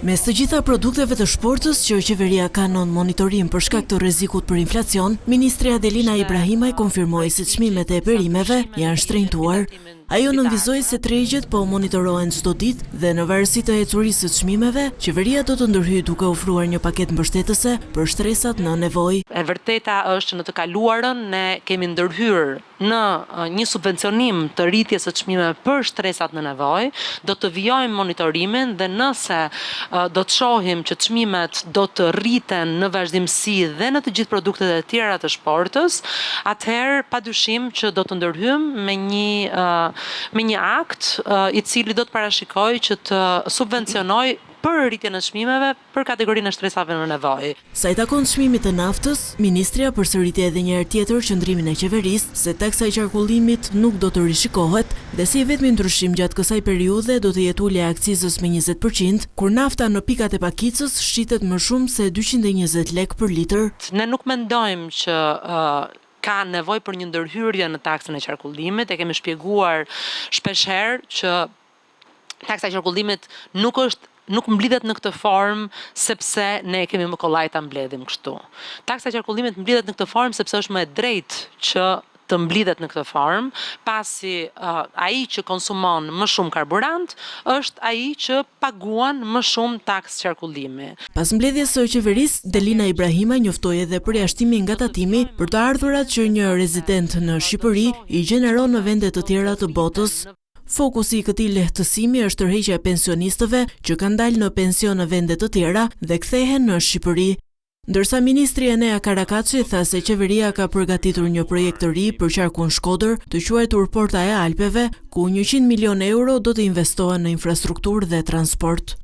Mes të gjitha produkteve të shportës që qeveria ka nën monitorim për shkak të rrezikut për inflacion, Ministri Adelina Ibrahimaj konfirmoi se çmimet e perimeve janë shtrenjtuar. Ajo nënvizoi se tregjet po monitorohen çdo ditë dhe në varësi të ecurisë së çmimeve, qeveria do të ndërhyjë duke ofruar një paketë mbështetëse për shtresat në nevojë. E vërteta është që në të kaluarën ne kemi ndërhyrë në një subvencionim të rritjes së çmimeve për shtresat në nevojë, do të vijojmë monitorimin dhe nëse do të shohim që çmimet do të rriten në vazhdimsi dhe në të gjithë produktet e tjera të shportës, atëherë padyshim që do të ndërhyjmë me një akt i cili do të parashikojë që të subvencionojë për rritjen e çmimeve për kategorinë e shtresave në nevojë. Sa i takon çmimit të naftës, ministria përsëriti edhe një herë tjetër qëndrimin e qeverisë se taksa e qarkullimit nuk do të rishikohet dhe si vetmi ndryshim gjatë kësaj periudhe do të jetë ulja e akcizës me 20%, kur nafta në pikat e pakicës shqitet më shumë se 220 lekë për litër. Ne nuk mendojmë që ka nevojë për një ndërhyrje në taksën e qarkullimit, e kemi shpjeguar shpeshherë që taksa e qarkullimit nuk mblidhet në këtë formë sepse ne kemi më kollaj ta mbledhim kështu. Taksa e qarkullimit mblidhet në këtë formë sepse është më e drejtë që të mblidhet në këtë formë, pasi ai që konsumon më shumë karburant është ai që paguan më shumë taksë qarkullimi. Pas mbledhjes së qeverisë, Adelina Ibrahimaj njoftoi edhe përjashtimin nga tatimi për të ardhurat që një rezident në Shqipëri i gjeneron në vende të tjera të botës. Fokusi i këtij lehtësimi është tërheqja e pensionistëve që kanë dalë në pension në vende të tjera dhe kthehen në Shqipëri. Ndërsa ministri Enea Karakaçi tha se qeveria ka përgatitur një projekt të ri për qarkun Shkodër, të quajtur Porta e Alpeve, ku 100 milion euro do të investohen në infrastrukturë dhe transport.